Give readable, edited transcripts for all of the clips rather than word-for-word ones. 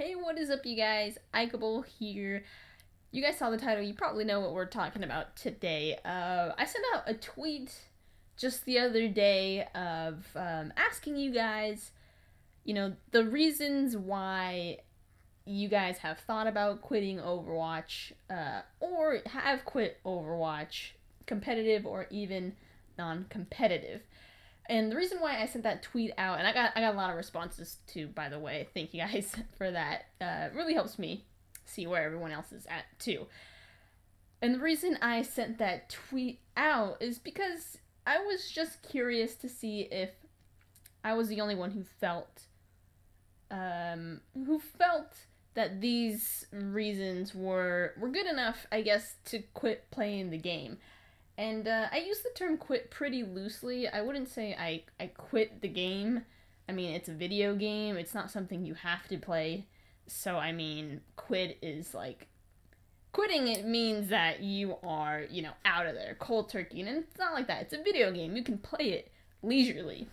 Hey, what is up, you guys? Aikable here. You guys saw the title, you probably know what we're talking about today. I sent out a tweet just the other day of asking you guys, the reasons why you guys have thought about quitting Overwatch, or have quit Overwatch, competitive or even non-competitive. And the reason why I sent that tweet out, and I got a lot of responses too, by the way. Thank you guys for that. It really helps me see where everyone else is at too. And the reason I sent that tweet out is because I was just curious to see if I was the only one who felt that these reasons were good enough, I guess, to quit playing the game. And I use the term quit pretty loosely. I wouldn't say I quit the game. I mean, it's a video game. It's not something you have to play. So, I mean, quit is like... Quitting, it means that you are, out of there, cold turkey. And it's not like that. It's a video game. You can play it leisurely.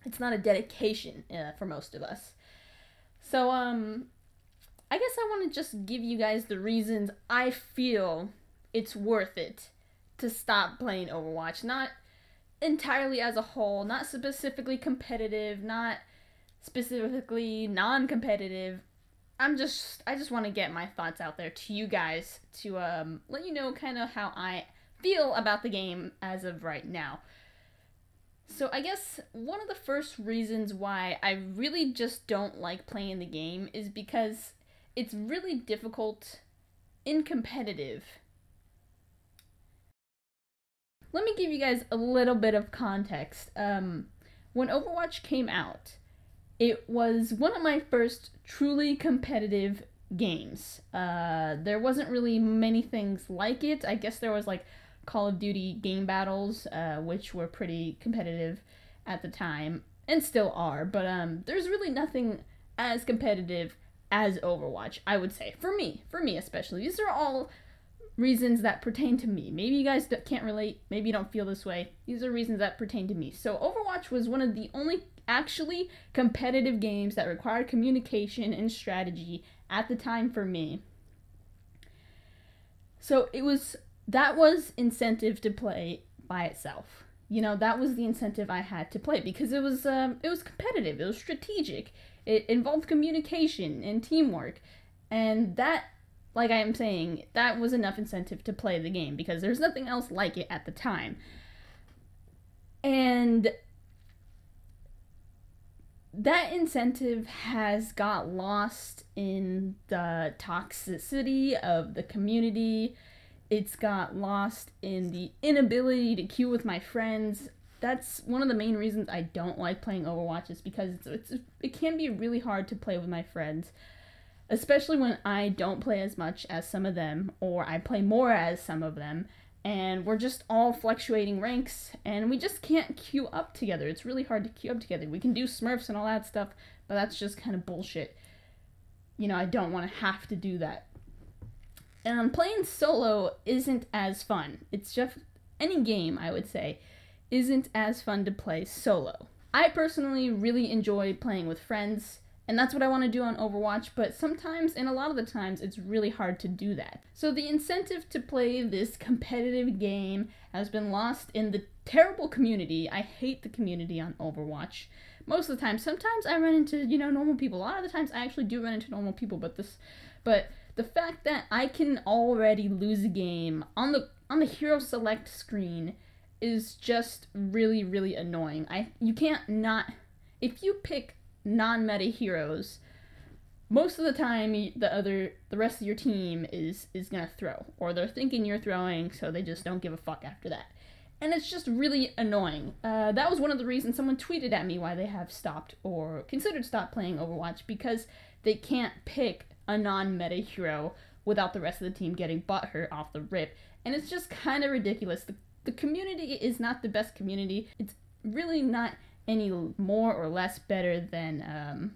It's not a dedication for most of us. So, I guess I want to just give you guys the reasons I feel it's worth it to stop playing Overwatch. Not entirely as a whole, not specifically competitive, not specifically non-competitive. I just want to get my thoughts out there to you guys to let you know kind of how I feel about the game as of right now. So I guess one of the first reasons why I really just don't like playing the game is because it's really difficult in competitive. Let me give you guys a little bit of context. When Overwatch came out, it was one of my first truly competitive games. There wasn't really many things like it. I guess there was like Call of Duty game battles, which were pretty competitive at the time, and still are, but there's really nothing as competitive as Overwatch, I would say. For me especially. These are all reasons that pertain to me. Maybe you guys can't relate, maybe you don't feel this way. These are reasons that pertain to me. So Overwatch was one of the only actually competitive games that required communication and strategy at the time for me. So that was incentive to play by itself. That was the incentive I had to play because it was competitive, it was strategic, it involved communication and teamwork, and that, like I am saying, that was enough incentive to play the game because there's nothing else like it at the time. And that incentive has got lost in the toxicity of the community. It's got lost in the inability to queue with my friends. That's one of the main reasons I don't like playing Overwatch, is because it can be really hard to play with my friends. Especially when I don't play as much as some of them, or I play more as some of them, and we're just all fluctuating ranks, and we just can't queue up together. It's really hard to queue up together. We can do smurfs and all that stuff, but that's just kind of bullshit. I don't want to have to do that. And playing solo isn't as fun. It's just, any game, I would say, isn't as fun to play solo. I personally really enjoy playing with friends, and that's what I want to do on Overwatch, but sometimes, and a lot of the times, it's really hard to do that. So the incentive to play this competitive game has been lost in the terrible community. I hate the community on Overwatch. Most of the time. Sometimes I run into, normal people. A lot of the times I actually do run into normal people, but the fact that I can already lose a game on the hero select screen is just really, really annoying. You can't not, if you pick non-meta heroes, most of the time the rest of your team is gonna throw, or they're thinking you're throwing, so they just don't give a fuck after that. And it's just really annoying. That was one of the reasons someone tweeted at me why they have stopped or considered stop playing Overwatch, because they can't pick a non-meta hero without the rest of the team getting butthurt off the rip. And it's just kind of ridiculous. The community is not the best community. It's really not any more or less better than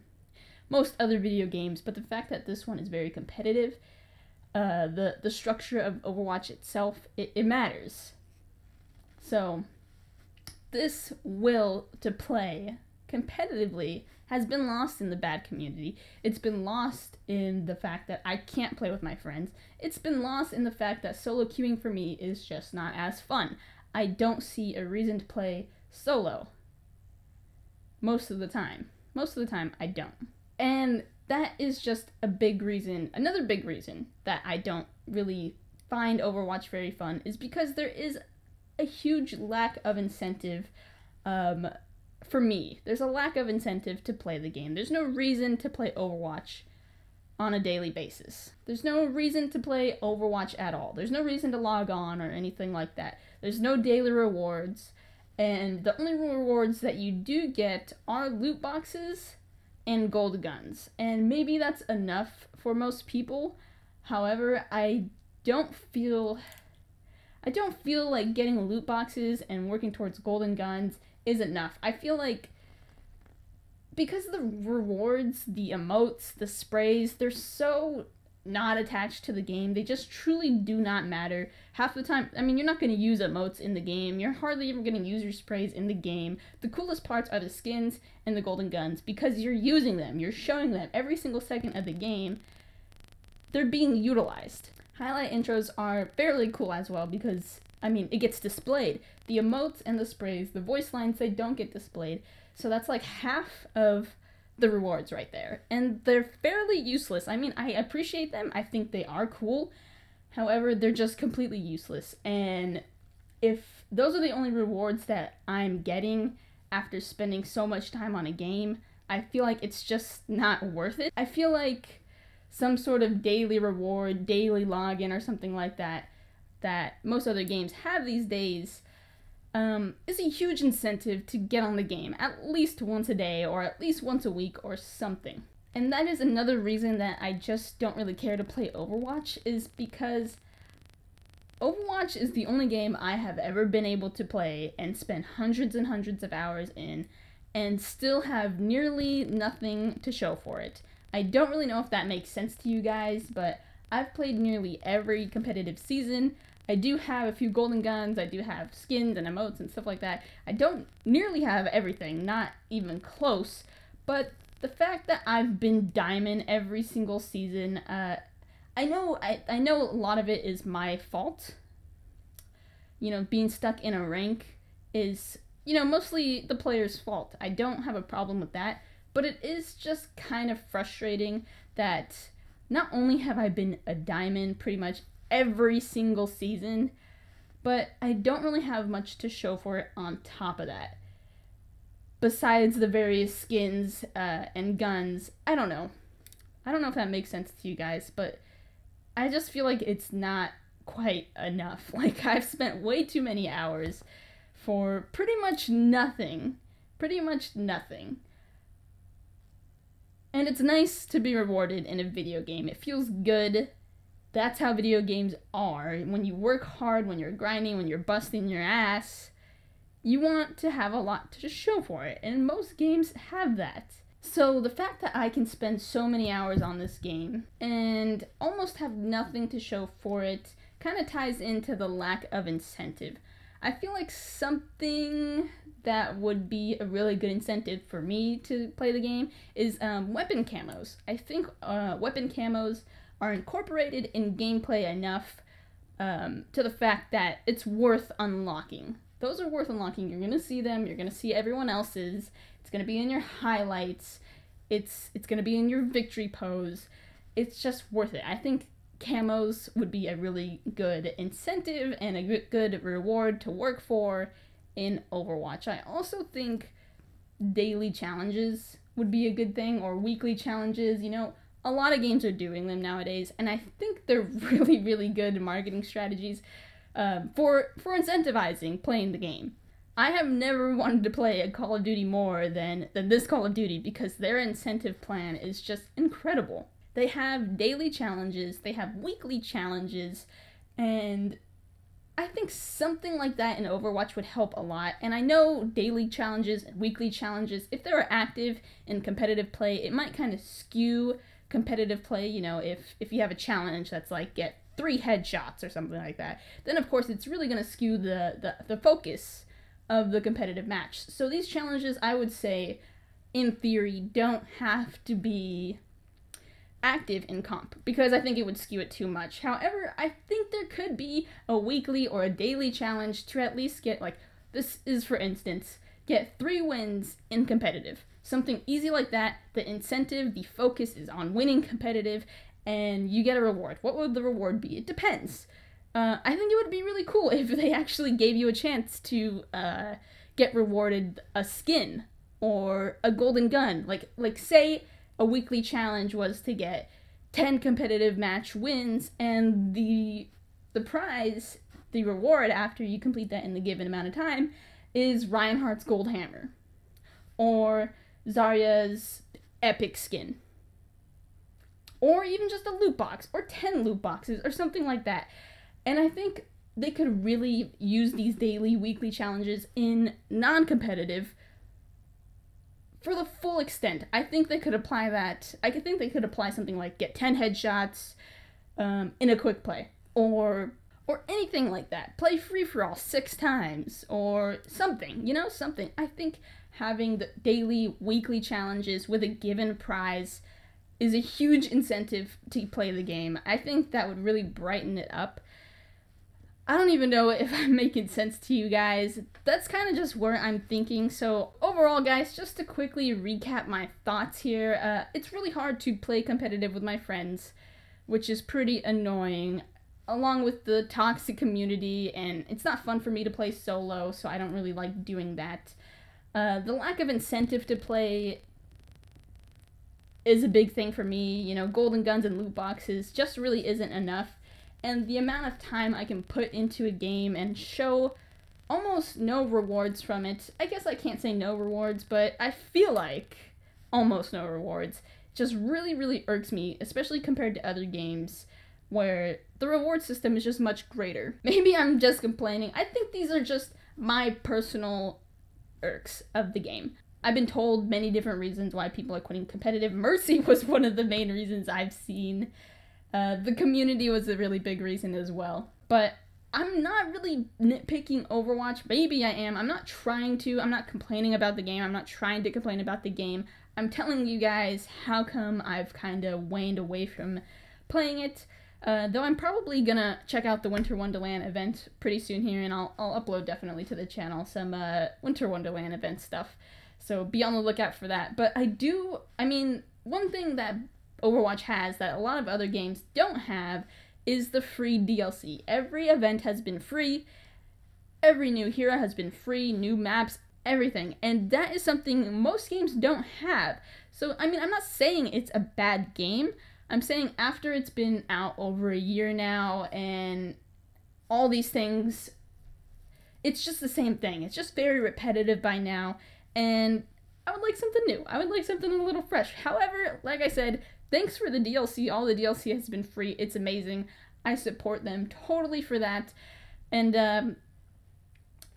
most other video games, but the fact that this one is very competitive, the structure of Overwatch itself, it matters. So this will to play competitively has been lost in the bad community. It's been lost in the fact that I can't play with my friends. It's been lost in the fact that solo queuing for me is just not as fun. I don't see a reason to play solo. Most of the time. Most of the time, I don't. And that is just a big reason, another big reason that I don't really find Overwatch very fun is because there is a huge lack of incentive for me. There's a lack of incentive to play the game. There's no reason to play Overwatch on a daily basis. There's no reason to play Overwatch at all. There's no reason to log on or anything like that. There's no daily rewards, and the only rewards that you do get are loot boxes and gold guns. And maybe that's enough for most people. However, I don't feel like getting loot boxes and working towards golden guns is enough. I feel like because the rewards, the emotes, the sprays, they're so not attached to the game. They just truly do not matter. Half the time, I mean, you're not going to use emotes in the game. You're hardly even going to use your sprays in the game. The coolest parts are the skins and the golden guns because you're using them. You're showing them every single second of the game. They're being utilized. Highlight intros are fairly cool as well because, I mean, it gets displayed. The emotes and the sprays, the voice lines, they don't get displayed. So that's like half of the rewards right there. And they're fairly useless. I mean, I appreciate them. I think they are cool. However, they're just completely useless. And if those are the only rewards that I'm getting after spending so much time on a game, I feel like it's just not worth it. I feel like some sort of daily reward, daily login or something like that, that most other games have these days, is a huge incentive to get on the game at least once a day or at least once a week or something. And that is another reason that I just don't really care to play Overwatch, is because Overwatch is the only game I have ever been able to play and spend hundreds and hundreds of hours in and still have nearly nothing to show for it. I don't really know if that makes sense to you guys, but I've played nearly every competitive season. I do have a few golden guns, I do have skins and emotes and stuff like that. I don't nearly have everything, not even close, but the fact that I've been diamond every single season, I know a lot of it is my fault. You know, being stuck in a rank is, you know, mostly the player's fault. I don't have a problem with that, but it is just kind of frustrating that not only have I been a diamond pretty much every single season, but I don't really have much to show for it on top of that. Besides the various skins and guns, I don't know. I don't know if that makes sense to you guys, but I just feel like it's not quite enough. Like, I've spent way too many hours for pretty much nothing. Pretty much nothing. And it's nice to be rewarded in a video game. It feels good. That's how video games are. When you work hard, when you're grinding, when you're busting your ass, you want to have a lot to show for it. And most games have that. So the fact that I can spend so many hours on this game and almost have nothing to show for it kind of ties into the lack of incentive. I feel like something that would be a really good incentive for me to play the game is weapon camos. I think weapon camos are incorporated in gameplay enough to the fact that it's worth unlocking. Those are worth unlocking. You're going to see them. You're going to see everyone else's. It's going to be in your highlights. It's going to be in your victory pose. It's just worth it. I think camos would be a really good incentive and a good reward to work for in Overwatch. I also think daily challenges would be a good thing, or weekly challenges. You know, a lot of games are doing them nowadays, and I think they're really, really good marketing strategies for incentivizing playing the game. I have never wanted to play a Call of Duty more than this Call of Duty because their incentive plan is just incredible. They have daily challenges, they have weekly challenges, and I think something like that in Overwatch would help a lot. And I know daily challenges and weekly challenges, if they were active in competitive play, it might kind of skew competitive play. You know, if you have a challenge that's like get 3 headshots or something like that, then of course it's really going to skew the focus of the competitive match. So these challenges, I would say, in theory, don't have to be active in comp, because I think it would skew it too much. However, I think there could be a weekly or a daily challenge to at least get, like, this is for instance, get 3 wins in competitive. Something easy like that. The incentive, the focus is on winning competitive, and you get a reward. What would the reward be? It depends. I think it would be really cool if they actually gave you a chance to get rewarded a skin or a golden gun. Like say a weekly challenge was to get 10 competitive match wins, and the prize, the reward after you complete that in the given amount of time, is Reinhardt's gold hammer or Zarya's epic skin, or even just a loot box or 10 loot boxes or something like that. And I think they could really use these daily, weekly challenges in non-competitive for the full extent. I think they could apply that. I think they could apply something like get 10 headshots in a quick play, or anything like that. Play free-for-all 6 times, or something, you know, something. I think having the daily, weekly challenges with a given prize is a huge incentive to play the game. I think that would really brighten it up. I don't even know if I'm making sense to you guys. That's kind of just where I'm thinking. So overall, guys, just to quickly recap my thoughts here, it's really hard to play competitive with my friends, which is pretty annoying, along with the toxic community, and it's not fun for me to play solo, so I don't really like doing that. The lack of incentive to play is a big thing for me. You know, golden guns and loot boxes just really isn't enough. And the amount of time I can put into a game and show almost no rewards from it. I guess I can't say no rewards, but I feel like almost no rewards. Just really, really irks me, especially compared to other games where the reward system is just much greater. Maybe I'm just complaining. I think these are just my personal irks of the game. I've been told many different reasons why people are quitting competitive. Mercy was one of the main reasons I've seen. The community was a really big reason as well. But I'm not really nitpicking Overwatch. Maybe I am. I'm not trying to. I'm not complaining about the game. I'm not trying to complain about the game. I'm telling you guys how come I've kind of waned away from playing it. Though I'm probably gonna check out the Winter Wonderland event pretty soon here, and I'll upload definitely to the channel some Winter Wonderland event stuff. So be on the lookout for that. But I mean, one thing that Overwatch has that a lot of other games don't have is the free DLC. Every event has been free, every new hero has been free, new maps, everything, and that is something most games don't have. So, I mean, I'm not saying it's a bad game. I'm saying after it's been out over a year now and all these things, it's just the same thing. It's just very repetitive by now, and I would like something new. I would like something a little fresh. However, like I said, thanks for the DLC. All the DLC has been free. It's amazing. I support them totally for that. And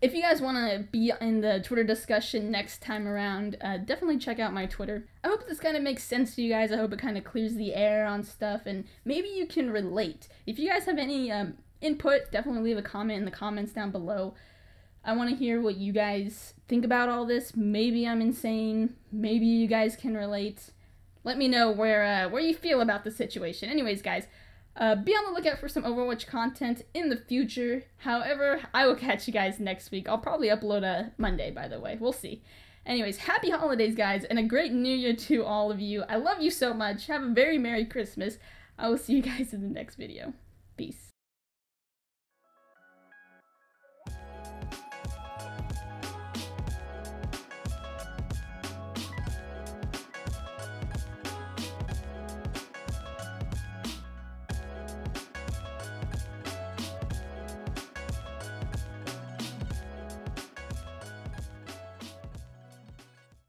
if you guys want to be in the Twitter discussion next time around, definitely check out my Twitter. I hope this kind of makes sense to you guys. I hope it kind of clears the air on stuff, and maybe you can relate. If you guys have any input, definitely leave a comment in the comments down below. I want to hear what you guys think about all this. Maybe I'm insane. Maybe you guys can relate. Let me know where you feel about the situation. Anyways, guys, be on the lookout for some Overwatch content in the future. However, I will catch you guys next week. I'll probably upload Monday, by the way. We'll see. Anyways, happy holidays, guys, and a great new year to all of you. I love you so much. Have a very Merry Christmas. I will see you guys in the next video. Peace.